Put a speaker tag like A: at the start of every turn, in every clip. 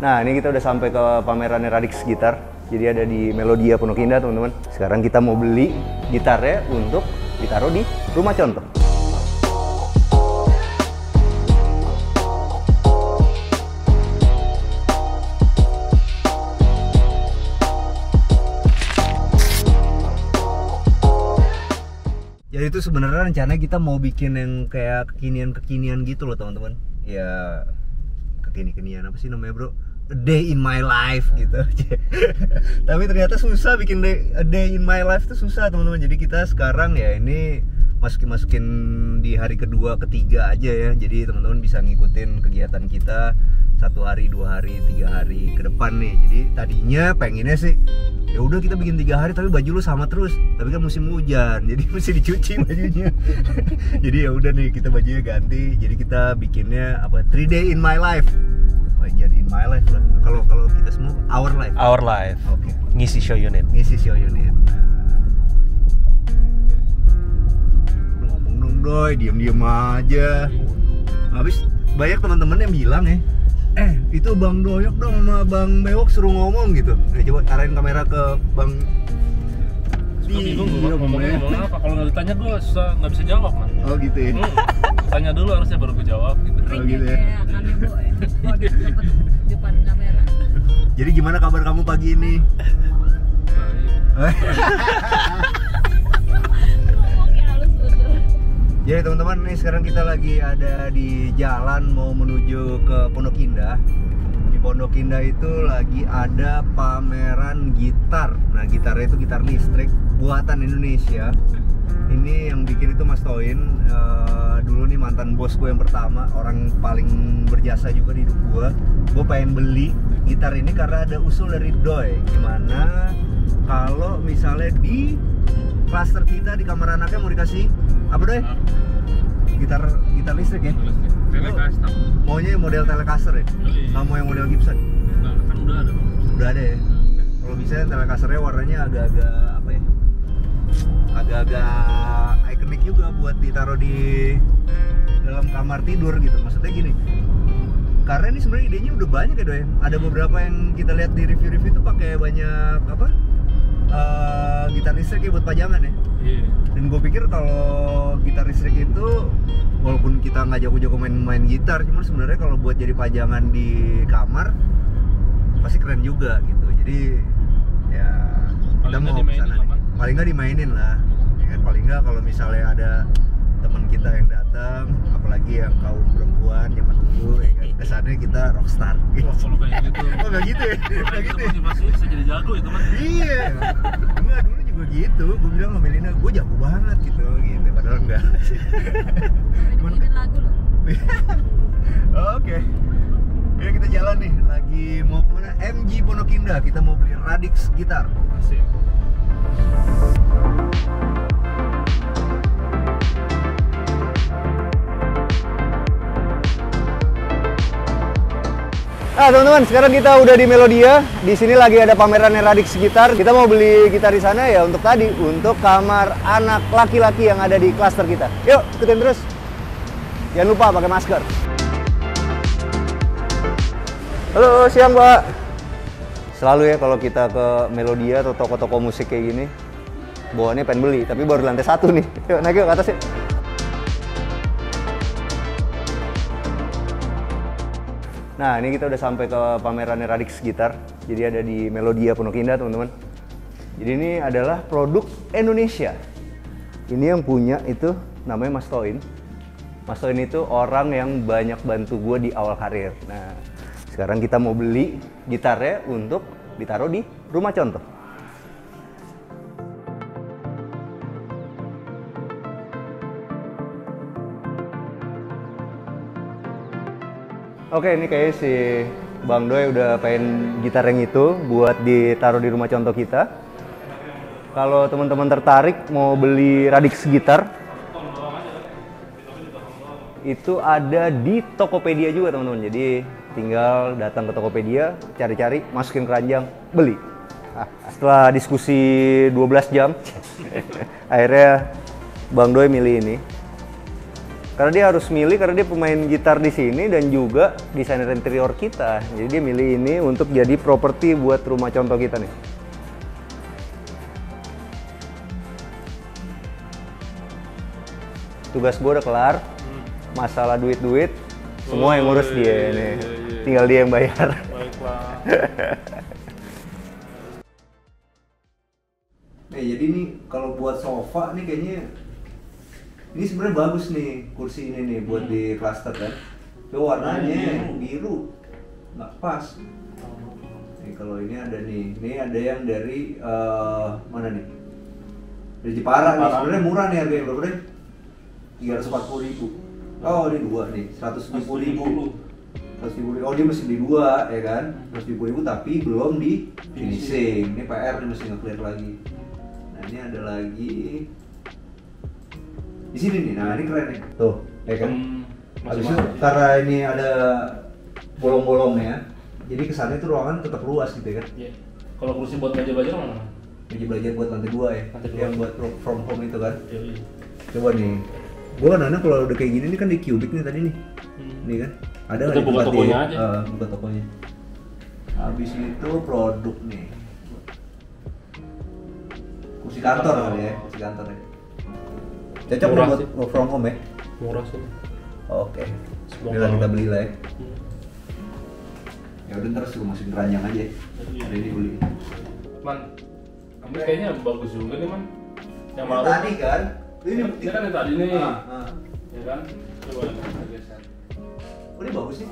A: Nah, ini kita udah sampai ke pamerannya Radix Gitar. Jadi ada di Melodia Pondok Indah, teman-teman. Sekarang kita mau beli gitarnya untuk ditaruh di rumah contoh. Jadi itu sebenarnya rencana kita mau bikin yang kayak kekinian-kekinian gitu loh, teman-teman. Ya kekinian apa sih namanya, bro? A day in my life gitu. Tapi ternyata susah bikin a day in my life tuh susah, teman-teman. Jadi kita sekarang ya ini masukin di hari kedua, ketiga aja ya. Jadi teman-teman bisa ngikutin kegiatan kita 1 hari, 2 hari, 3 hari ke depan nih. Jadi tadinya pengennya sih ya udah kita bikin 3 hari tapi baju lu sama terus. Tapi kan musim hujan, jadi mesti dicuci bajunya. Jadi ya udah nih kita bajunya ganti. Jadi kita bikinnya apa? 3 day in my life. Jadi in my life lah. Kalau kita semua our life.
B: Our life.
A: Oke.
B: Ngisi show unit.
A: Ngisi show unit. Nah, ngomong dong doi, diem aja. Habis banyak teman-teman yang bilang ya, itu Bang Doyok dong sama Bang Bewok suruh ngomong gitu. Nah, coba arahin kamera ke Bang.
C: Gue bingung gue ngomongnya apa, kalau nggak ditanya gue susah, nggak bisa jawab man.
A: Oh gitu ya?
C: Tanya dulu harusnya baru gue jawab gitu.
A: Oh gitu ya?
D: Kalau dapat depan kamera.
A: Jadi gimana kabar kamu pagi ini?
D: Ngomongnya halus betul.
A: Jadi teman-teman, nih sekarang kita lagi ada di jalan mau menuju ke Pondok Indah. Di Pondok Indah itu lagi ada pameran gitar. Nah, gitarnya itu gitar listrik buatan Indonesia. Ini yang bikin itu Mas Toin. Dulu nih mantan bos gue yang pertama, orang paling berjasa juga di hidup gue. Gue pengen beli gitar ini karena ada usul dari Doi. Gimana kalau misalnya di klaster kita di kamar anaknya mau dikasih apa, Doi? Gitar listrik ya?
C: Telecaster.
A: Maunya model Telecaster ya? Nggak mau yang model Gibson?
C: Nah, kan udah ada.
A: Udah ada ya? Kalau bisa Telecasternya warnanya agak-agak apa ya? Agak-agak ikonik juga buat ditaruh di dalam kamar tidur gitu. Maksudnya gini, karena ini sebenarnya idenya udah banyak ya, Doi. Ada beberapa yang kita lihat di review-review itu pakai banyak apa? Gitar listrik ya buat pajangan ya.
C: Iya.
A: Dan gue pikir kalau gitar listrik itu walaupun kita nggak jago-jago main gitar, cuman sebenarnya kalau buat jadi pajangan di kamar pasti keren juga gitu. Jadi ya kita mau kesana nih. Paling nggak dimainin lah, ya kan? Paling nggak kalau misalnya ada teman kita yang datang, apalagi yang kaum perempuan zaman dulu, ya kan? Kesannya kita rockstar.
C: Wah, kalau kayak gitu.
A: Oh nggak gitu ya? Nggak gitu ya?
C: Motivasinya bisa jadi jago itu man.
A: Iya, enggak dulu juga gitu. Gue bilang sama Melina, gue jago banget gitu. Padahal enggak.
D: Bikinin lagu loh.
A: Oke. Ya kita jalan nih. Lagi mau kemana? MG Pondok Indah. Kita mau beli Radix gitar.
C: Asik.
A: Nah teman-teman, sekarang kita udah di Melodia. Di sini lagi ada pamerannya Radix Gitar. Kita mau beli gitar di sana ya untuk kamar anak laki-laki yang ada di klaster kita. Yuk, ikutin terus. Jangan lupa pakai masker. Halo, siang Mbak. Selalu ya kalau kita ke Melodia atau toko-toko musik kayak gini, bawaannya pengen beli, tapi baru lantai 1 nih. Yuk, naik yuk ke atas yuk. Nah, ini kita udah sampai ke pamerannya Radix Gitar. Jadi ada di Melodia Pondok Indah, teman-teman. Jadi ini adalah produk Indonesia. Ini yang punya itu namanya Mas Toin. Mas Toin itu orang yang banyak bantu gue di awal karir. Nah, sekarang kita mau beli gitarnya untuk ditaruh di rumah contoh. Oke, ini kayaknya si Bang Doi udah pengen gitar yang itu buat ditaruh di rumah contoh kita. Kalau teman-teman tertarik mau beli Radix gitar, itu ada di Tokopedia juga teman-teman. Jadi tinggal datang ke Tokopedia, cari-cari, masukin keranjang, beli. Setelah diskusi 12 jam, akhirnya Bang Doi milih ini. Karena dia harus milih karena dia pemain gitar di sini dan juga desainer interior kita. Jadi dia milih ini untuk jadi properti buat rumah contoh kita nih. Tugas gue udah kelar. Masalah duit-duit semua yang ngurus dia nih. Tinggal dia yang bayar.
C: Baiklah.
A: Jadi nih kalau buat sofa nih kayaknya ini sebenarnya bagus nih kursi ini nih buat di cluster kan. Tapi warnanya biru nggak pas. Nih kalau ini ada yang dari mana nih? Dari Jepara nih. Sebenarnya murah nih harganya berapa deh? 340.000. Oh ini dua nih 170.000. 170.000. Oh dia mesti beli dua ya kan? 170.000 tapi belum di finishing. Ini PR nih mesti nge-clear lagi. Nah ini ada lagi di sini nih. Nah ini keren nih. Tuh, ya kan? Habis itu karena ini ada bolong-bolongnya, jadi kesannya tuh ruangan tetap luas gitu ya kan?
C: Iya. Kalau kursi buat meja belajar mana?
A: Meja belajar buat lantai 2 ya.
C: Lantai 2.
A: Yang buat work from home itu kan.
C: Iya.
A: Coba nih. Gua kadang-kadang kalau udah kayak gini nih kan di Cubic nih tadi nih. Nih kan. Ada
C: Kita
A: nggak
C: buka
A: tempat
C: tokonya
A: di-
C: aja.
A: buka tokonya. Habis itu produk nih. Kursi kantor kali ya, kursi kantor ya. Cocok
C: Murah
A: buat
C: sih.
A: work from home ya?
C: Murah sih.
A: Oke.
C: Semoga-
A: Bila kita beli lah ya. Ya udah ntar suruh masukin keranjang aja. Ada ini beli.
C: Man, kamu kayaknya bagus juga nih man. Yang
A: Yang
C: baru.
A: tadi kan?
C: Ini kan yang tadi nih.
A: Ah.
C: Ya kan? Coba kita geser.
A: Oh ini bagus sih.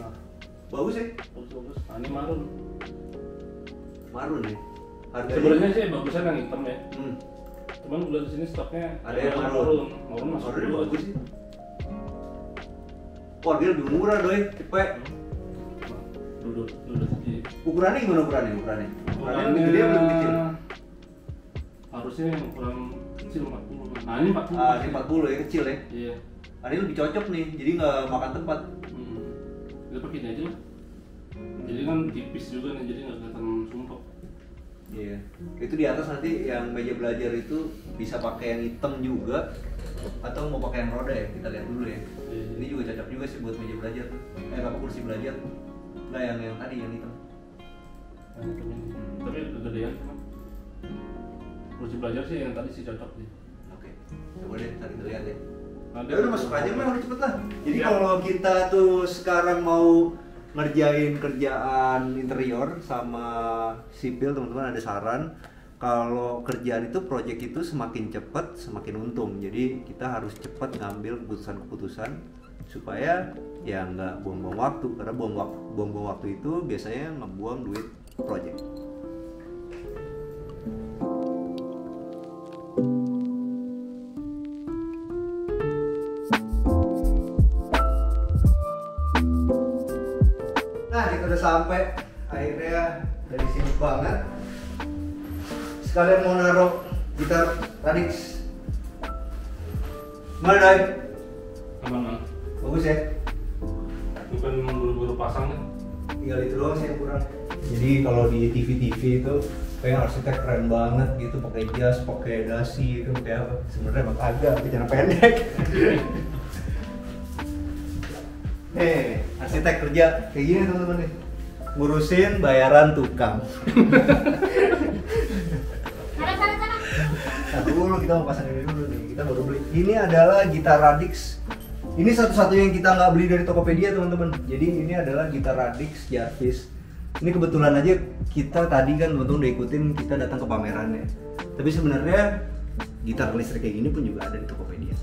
A: Bagus ya?
C: Bagus. Nah, ini marun.
A: Marun nih. Harganya.
C: Sebenarnya sih bagusan yang hitam ya.
A: Hmm.
C: Cuman gue lihat di sini stoknya
A: Ada yang marun.
C: Marun masuk
A: Marunnya
C: dulu
A: bagus
C: aja.
A: sih. Wah dia lebih murah doi, cepet.
C: Duduk sih.
A: Ukurannya gimana ukurannya? Ukurannya lebih gede atau lebih kecil?
C: Harusnya yang ukuran kecil 40. Nah ini 40.
A: Ah ini 40 ya, kecil ya.
C: Iya.
A: Ah, ini lebih cocok nih, jadi nggak makan tempat.
C: Kita pakai ini aja lah. Jadi kan tipis juga nih, jadi nggak kelihatan sumpah.
A: Iya. Itu di atas nanti yang meja belajar itu bisa pakai yang hitam juga atau mau pakai yang roda ya, kita lihat dulu ya.
C: Iya.
A: Ini juga cocok juga sih buat meja belajar. Apa kursi belajar. Nah yang tadi yang hitam.
C: Nah, tapi udah gedean cuman. Kursi belajar sih yang tadi sih cocok sih.
A: Oke. Coba deh ntar kita lihat ya.
C: Nah,
A: Ya udah masuk aja mah, udah cepet lah. Jadi
C: Siap.
A: kalau kita tuh sekarang mau ngerjain kerjaan interior sama sipil, teman-teman ada saran kalau kerjaan itu project itu semakin cepat semakin untung. Jadi kita harus cepat ngambil keputusan-keputusan supaya ya nggak buang-buang waktu, karena buang-buang waktu itu biasanya ngebuang duit project. Nah, kita udah sampai. Akhirnya dari sibuk banget. Sekalian mau naruh gitar Radix. Gimana, Dai?
C: Aman man.
A: Bagus ya?
C: Bukan buru-buru pasang nih.
A: Tinggal itu doang sih yang kurang. Jadi kalau di TV-TV itu kayak arsitek keren banget gitu, pakai jas, pakai dasi, itu kayak apa? Sebenarnya emang kagak, pakai celana pendek. Nih, arsitek kerja kayak gini teman-teman nih. Ngurusin bayaran tukang. Nah dulu kita mau pasang ini dulu nih, kita baru beli. Ini adalah gitar Radix. Ini satu-satunya yang kita nggak beli dari Tokopedia teman-teman. Jadi ini adalah gitar Radix Jarvis. Ini kebetulan aja kita tadi kan teman-teman udah ikutin, kita datang ke pamerannya. Tapi sebenarnya gitar listrik kayak gini pun juga ada di Tokopedia.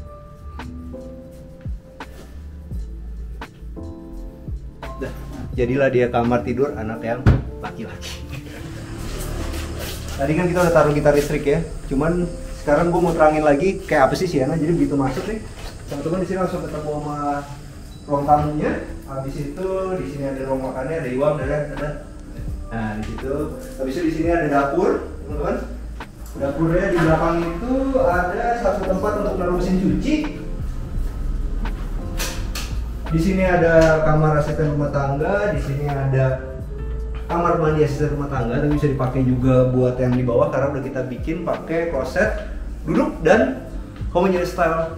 A: Dah, jadilah dia kamar tidur anak yang laki-laki. Tadi kan kita udah taruh gitar listrik ya. Cuman sekarang gue mau terangin lagi kayak apa sih Siana. Jadi begitu masuk nih, teman-teman di sini langsung ketemu sama ruang tamunya. Habis itu di sini ada ruang makannya, ada Iwam, ada. Nah di situ. Habis itu di sini ada dapur, teman-teman. Dapurnya di belakang itu ada satu tempat untuk naruh mesin cuci. Di sini ada kamar asisten rumah tangga, di sini ada kamar mandi asisten rumah tangga, tapi bisa dipakai juga buat yang di bawah karena udah kita bikin pakai kloset duduk dan common unit style.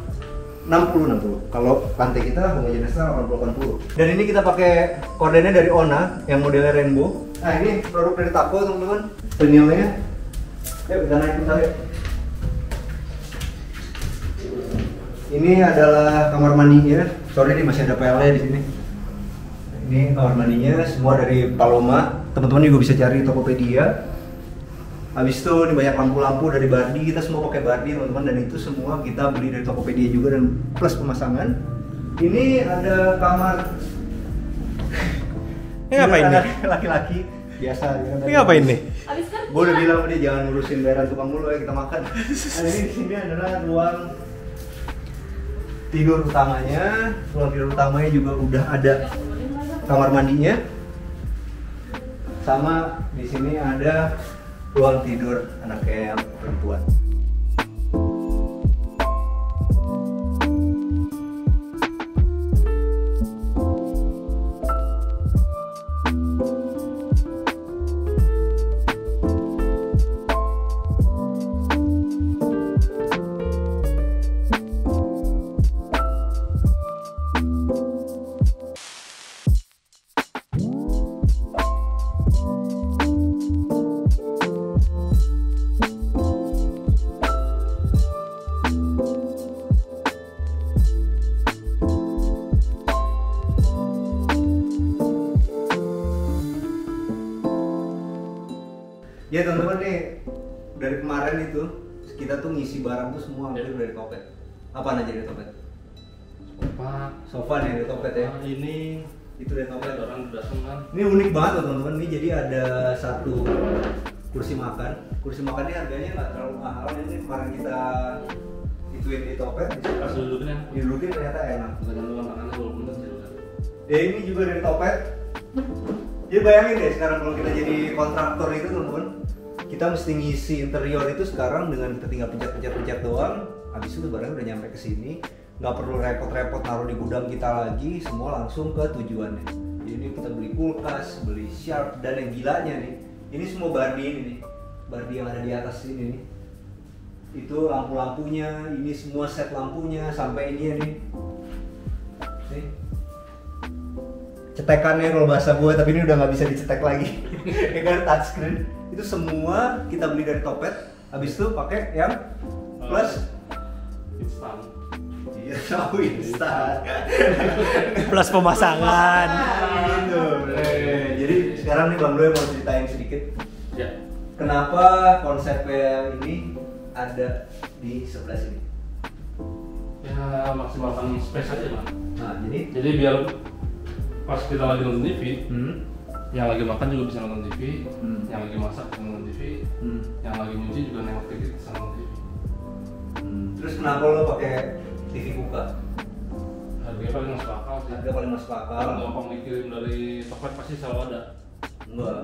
A: 60. Kalau lantai kita homogeneous 80. Dan ini kita pakai kordennya dari Ona yang modelnya rainbow. Nah ini produk dari Taco teman-teman. Penilnya. Yuk kita naik bentar yuk. Ini adalah kamar mandinya. Sorry nih masih ada PL-nya di sini. Ini kamar mandinya semua dari Paloma. Teman-teman juga bisa cari Tokopedia. Habis itu ini banyak lampu-lampu dari Bardi, kita semua pakai Bardi teman-teman, dan itu semua kita beli dari Tokopedia juga dan plus pemasangan. Ini ada kamar.
B: Ini ngapain nih?
A: Laki-laki biasa.
B: Ini ngapain nih?
D: Abis kerja.
A: Gue udah bilang dia jangan ngurusin bayaran tukang mulu ya, kita makan. Nah ini di sini adalah ruang tidur utamanya. Ruang tidur utamanya juga udah ada kamar mandinya. Sama di sini ada ruang tidur anaknya yang perempuan. Ya teman-teman nih, dari kemarin itu kita tuh ngisi barang tuh semua hampir dari Topet. Apaan aja dari Topet? Sofa nih dari Topet ya.
C: Ini
A: Itu dari Topet.
C: orang udah kan.
A: Ini unik banget loh teman-teman. Ini jadi ada satu kursi makan. Kursi makan ini harganya nggak terlalu mahal. Ini kemarin kita ituin di Topet.
C: Pas duduknya
A: Didudukin ternyata enak.
C: gantungan tangannya walaupun kecil kan.
A: Ya ini juga dari Topet. Jadi bayangin deh sekarang kalau kita jadi kontraktor itu teman-teman, kita mesti ngisi interior itu sekarang dengan kita tinggal pencet doang. Habis itu barangnya udah nyampe ke sini, nggak perlu repot-repot naruh di gudang kita lagi, semua langsung ke tujuannya. Jadi ini kita beli kulkas, beli sharp, dan yang gilanya nih, ini semua Bardi ini nih, Bardi yang ada di atas ini nih. Itu lampu-lampunya, ini semua set lampunya sampai ini nih. Nih. Cetekannya kalau bahasa gue, tapi ini udah nggak bisa dicetek lagi. Ya kan touchscreen. Itu semua kita beli dari Topet. Habis itu pakai yang plus
C: Instan.
A: iya tahu instan.
B: Plus pemasangan.
A: Gitu. Jadi sekarang nih Bang Doy mau ceritain sedikit.
C: Ya.
A: Kenapa konsepnya ini ada di sebelah sini?
C: Ya maksimalkan space aja Bang.
A: Nah
C: Jadi biar pas kita lagi nonton TV, yang lagi makan juga bisa nonton TV, yang lagi masak bisa nonton TV, yang lagi nyuci juga nengok TV bisa nonton TV.
A: Terus kenapa lo pakai TV buka?
C: Harganya paling masuk akal sih.
A: Harga paling masuk akal.
C: Kalau gampang dikirim dari Topet pasti selalu ada.
A: Enggak.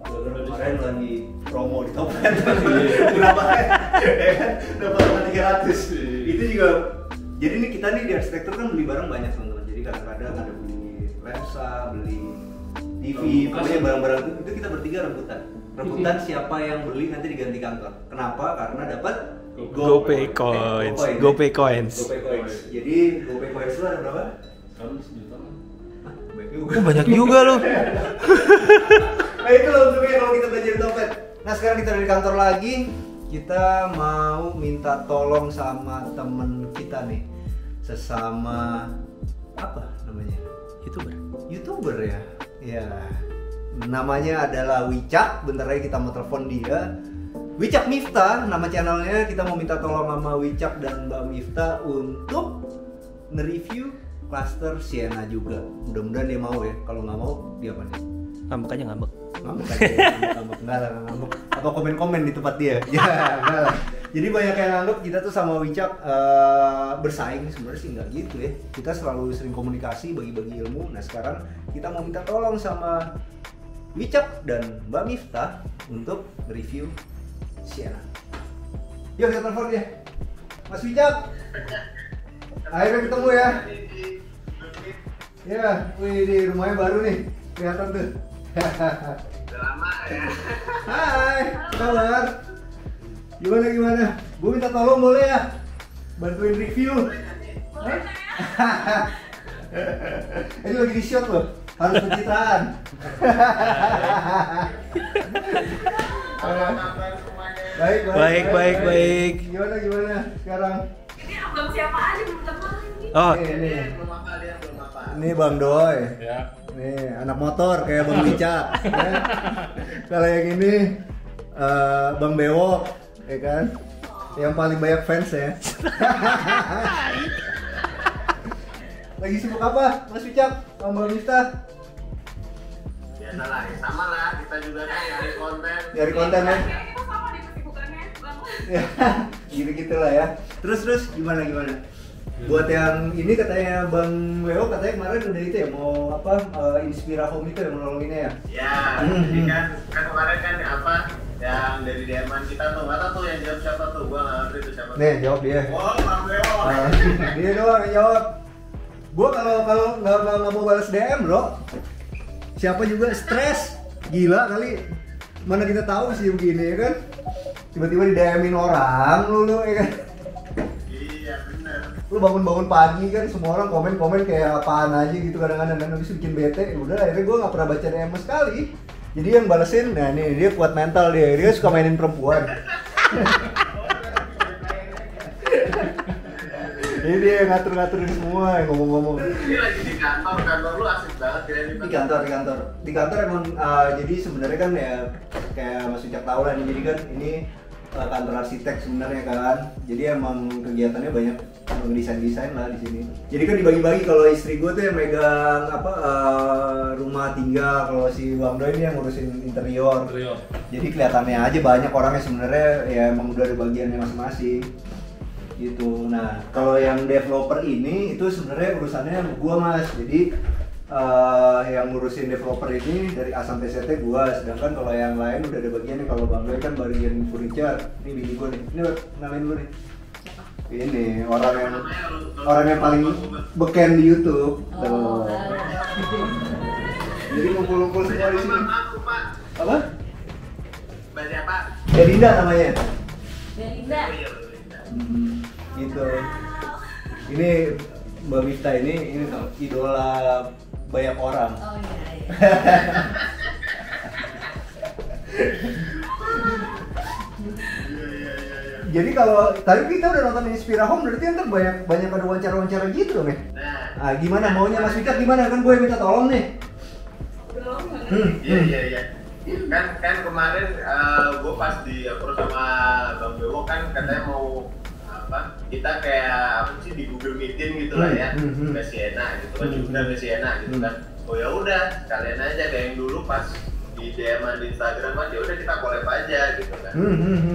A: Kemarin lagi promo di Topet. Berapa ya? Dapat 300. Itu juga. Jadi nih kita nih di arsitektur kan beli barang banyak teman-teman. Jadi kadang-kadang ada beli lensa, beli TV, pokoknya barang-barang itu kita bertiga rebutan siapa yang beli nanti diganti kantor. Kenapa? Karena dapat
B: GoPay Coins. GoPay Coins.
A: Jadi GoPay Coins itu ada berapa?
C: Sekarang sejuta kan.
B: Banyak juga loh.
A: Nah itu loh untungnya kalau kita belajar di Topet. Nah sekarang kita dari kantor lagi, kita mau minta tolong sama temen kita nih, sesama apa namanya? YouTuber ya. Ya. Namanya adalah Wicak. Bentar lagi kita mau telepon dia. Wicak Miftah, nama channelnya. Kita mau minta tolong sama Wicak dan Mbak Miftah untuk nge-review cluster Sienna juga. Mudah-mudahan dia mau ya. Kalau nggak mau, dia apa nih?
B: Ngambek aja ngambek.
A: Ngambek aja. Enggak lah, ngambek. Atau komen-komen di tempat dia. Ya, enggak lah. Jadi banyak yang nganggep kita tuh sama Wicak bersaing. Sebenarnya sih nggak gitu ya. Kita selalu sering komunikasi, bagi-bagi ilmu. Nah sekarang kita mau minta tolong sama Wicak dan Mbak Miftah untuk review Sienna. Yuk kita telepon dia. Mas Wicak. Akhirnya ketemu ya. Ya, wih di rumahnya baru nih. Kelihatan tuh.
E: Udah lama ya.
A: Hai, apa kabar? Gimana? Gue minta tolong boleh ya? Bantuin review. Ini lagi di shot loh, harus pencitraan. Baik. Gimana sekarang?
D: Ini abang siapa aja belum kenal ini.
B: Oh,
A: Ini Bang Doy.
C: Ya.
A: Nih anak motor kayak Bang Wicak. Ya. Kalau yang ini Bang Bewok, ya kan? Yang paling banyak fans ya. Lagi sibuk apa, Mas Wicak? Bang Miftah?
E: Biasa lah, sama lah. Kita juga kan nyari konten.
A: Nyari konten ya?
D: Kita sama di kesibukannya, Bang.
A: Ya, gitu-gitu lah ya. Terus gimana? Buat yang ini katanya Bang Weo katanya kemarin udah itu ya mau apa Inspira Home itu yang nolonginnya ya?
E: Ya, jadi kan kemarin kan apa yang dari DM-an kita tuh, nggak tahu tuh yang jawab siapa tuh, gua nggak ngerti tuh siapa.
A: Nih jawab dia.
E: Oh, Bang Beo.
A: Dia doang yang jawab. Gua kalau nggak mau balas DM bro, siapa juga stres, gila kali. Mana kita tahu sih begini ya kan? Tiba-tiba di DM-in orang lu ya kan?
E: Iya bener.
A: Lu bangun pagi kan semua orang komen kayak apaan aja gitu kadang-kadang kan habis bikin bete. Udah akhirnya gue nggak pernah baca DM sekali. Jadi yang balesin, nah nih dia kuat mental dia suka mainin perempuan. Ini dia yang ngatur-ngaturin semua, yang ngomong-ngomong.
E: Ini lagi di kantor lu asik banget ya
A: Di kantor emang jadi sebenarnya kan ya kayak Mas Wicak tahu lah nih, jadi kan ini kantor arsitek sebenarnya kan. Jadi emang kegiatannya banyak desain lah di sini. Jadi kan dibagi-bagi, kalau istri gue tuh yang megang rumah tinggal, kalau si Bang Doy ini yang ngurusin interior. Jadi kelihatannya aja banyak orangnya sebenarnya ya emang udah ada bagiannya masing-masing. Gitu. Nah, kalau yang developer ini itu sebenarnya urusannya gua Mas. Jadi yang ngurusin developer ini dari A sampai Z gua, sedangkan kalau yang lain udah ada bagiannya. Kalau Bang Doy kan bagian furniture. Ini bini gua nih. Ini kenalin dulu nih. Ini orang yang paling beken di YouTube.
D: Oh,
A: Jadi ngumpul-ngumpul semua di sini.
E: Pak.
A: Apa?
E: Mbak siapa?
A: Delinda namanya.
D: Belinda.
E: Oh iya, Mbak Linda.
A: Gitu. Ini Mbak Miftah ini tuh idola banyak orang.
D: Oh iya.
A: Jadi kalau tadi kita udah nonton Inspira Home, berarti ntar banyak ada wawancara gitu dong ya?
E: Nah,
A: Gimana maunya Mas Wicak gimana? Kan gue minta tolong nih.
E: Iya. Kan kemarin gue pas di approach sama Bang Bewo kan katanya mau apa? Kita kayak apa sih di Google Meeting gitu lah ya, ke Siena gitu kan, juga ke Siena gitu kan. Oh ya udah, kalian aja kayak yang dulu pas di DM-an di Instagram kan, ya udah kita collab aja gitu kan.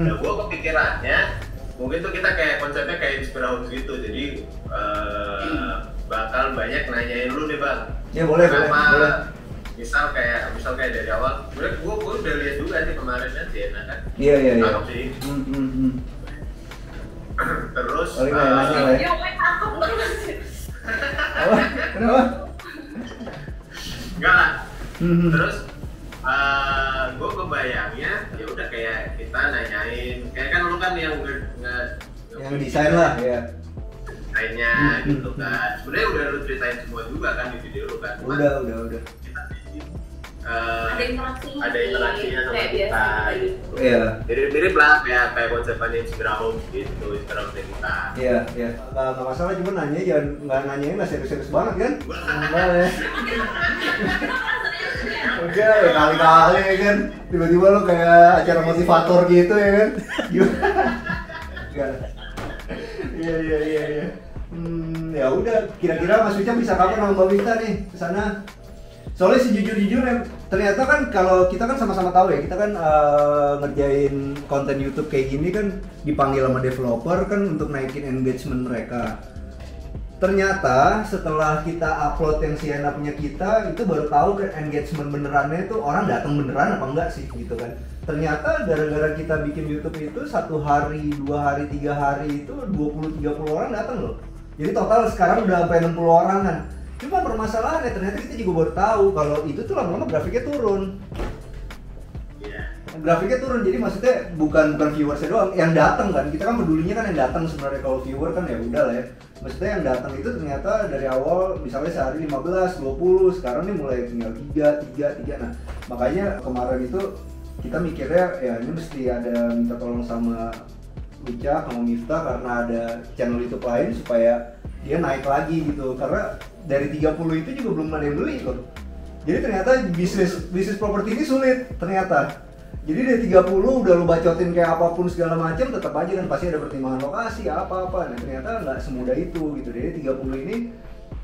E: Nah gue kepikirannya mungkin tuh kita kayak konsepnya kayak Inspira Home gitu, jadi bakal banyak nanyain lu nih Bang.
A: Ya boleh.
E: Misal kayak dari awal, sebenarnya gue udah lihat juga sih kemarin kan Siena kan.
A: Iya.
E: Cakep sih. Terus
A: Nanya lah ya.
D: Yo, takut banget.
A: Apa? Kenapa?
E: enggak lah. Terus gue kebayangnya ya udah kayak kita nanyain, kayak kan lu kan yang
A: Yang desain lah ya.
E: desainnya gitu kan. Sebenarnya udah lu ceritain semua juga kan di video lu kan.
A: Udah.
E: Kita bikin
D: Ada
E: interaksinya sama
D: kayak
E: kita.
D: biasa.
A: Iya.
E: Mirip-mirip lah kayak konsepannya Inspira Home gitu, Inspira Home kita.
A: Iya. Nggak masalah, cuma nanya jangan nggak nanyain nggak serius-serius banget kan? Enggak ya. Oke, kali-kali kan tiba-tiba lo kayak acara motivator gitu ya kan? Iya. Ya udah, kira-kira Mas Wicak bisa kapan sama Mbak Wita nih kesana? Soalnya sejujur-jujurnya ternyata kan kalau kita kan sama-sama tahu ya, kita kan ngerjain konten YouTube kayak gini kan dipanggil sama developer kan untuk naikin engagement mereka. Ternyata setelah kita upload yang Siena punya kita, itu baru tahu kan engagement benerannya itu orang datang beneran apa enggak sih gitu kan. Ternyata gara-gara kita bikin YouTube itu 1 hari, 2 hari, 3 hari itu 20-30 orang datang loh. Jadi total sekarang udah sampai 60 orang kan. Cuma permasalahannya ternyata kita juga baru tahu kalau itu tuh lama-lama grafiknya turun.
E: Iya.
A: grafiknya turun, jadi maksudnya bukan viewersnya doang yang datang kan, kita kan pedulinya kan yang datang sebenarnya. Kalau viewer kan ya udah lah ya, maksudnya yang datang itu ternyata dari awal misalnya sehari 15, 20, sekarang nih mulai tinggal 3. Nah makanya kemarin itu kita mikirnya ya ini mesti ada minta tolong sama Uca sama Miftah karena ada channel YouTube lain supaya dia naik lagi gitu, karena dari 30 itu juga belum ada yang beli kok. Jadi ternyata bisnis properti ini sulit ternyata. Jadi dari 30 udah lu bacotin kayak apapun segala macam, tetap aja kan pasti ada pertimbangan lokasi apa-apa. Nah ternyata nggak semudah itu gitu. Dari 30 ini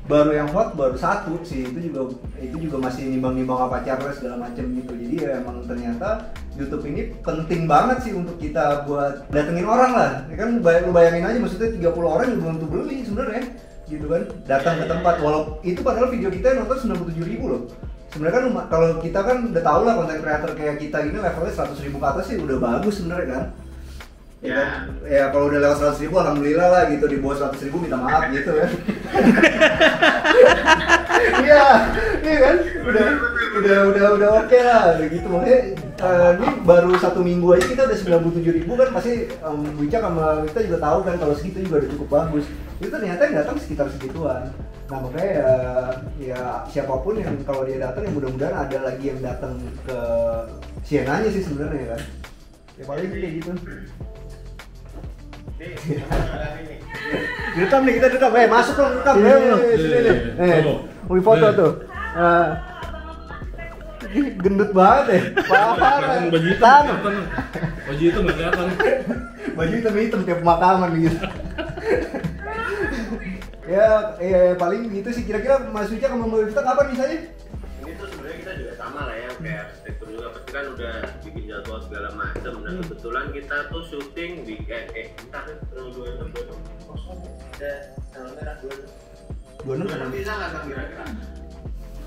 A: baru yang hot baru satu sih, itu juga masih nimbang-nimbang apa cara segala macam gitu. Jadi ya emang ternyata YouTube ini penting banget sih untuk kita buat datengin orang lah. Ya kan lu bayangin aja, maksudnya 30 orang yang belum tuh beli sebenarnya gitu kan, datang ke tempat, walau itu padahal video kita nonton 97.000 loh. Sebenarnya kan kalau kita kan udah tau lah konten creator kayak kita gini levelnya 100.000 ke atas sih udah bagus sebenarnya kan. Ya kalau udah lewat 100.000 alhamdulillah lah gitu, di bawah 100.000 minta maaf gitu kan. Iya kan, udah oke lah gitu. Makanya ini baru 1 minggu aja kita udah 97.000 kan, pasti Wicak sama kita juga tahu kan kalau segitu juga udah cukup bagus. Itu ternyata yang datang sekitar segituan. Nah makanya ya siapapun yang kalau dia datang ya mudah-mudahan ada lagi yang datang ke Sienanya sih sebenarnya kan. Ya paling kayak gitu. Direkam nih, kita direkam. Masuk dong, rekam. Sini. Mau foto tuh. Gendut banget ya. Parah.
C: Baju hitam. Baju hitam nggak kelihatan.
A: Baju hitam tiap pemakaman gitu. Ya paling gitu sih. Kira-kira Mas Wicak sama Mbak Miftah kapan misalnya?
E: Ini tuh sebenarnya kita juga sama lah ya, kayak arsitektur juga pasti kan udah bikin jadwal segala macam. Dan kebetulan kita tuh syuting weekend. Bentar nih, 26 kosong. Ada tanggal merah 26 bisa nggak Kang kira-kira?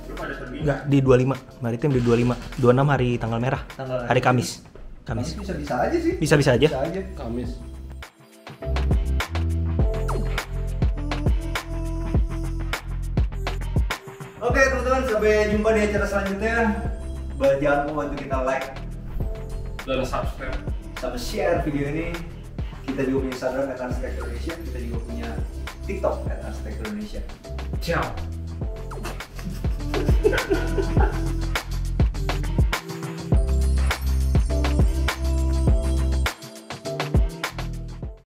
E: Belum ada pergi?
B: Enggak, di 25, Maritim di 25. 26 hari tanggal merah. Hari Kamis.
A: Bisa aja sih.
B: Bisa aja.
C: Kamis.
A: Oke teman-teman, sampai jumpa di acara selanjutnya. Jangan lupa bantu kita like
C: Dan subscribe.
A: sama share video ini. Kita juga punya Instagram @arsitektur Indonesia, kita juga punya TikTok @arsitektur Indonesia.
C: Ciao.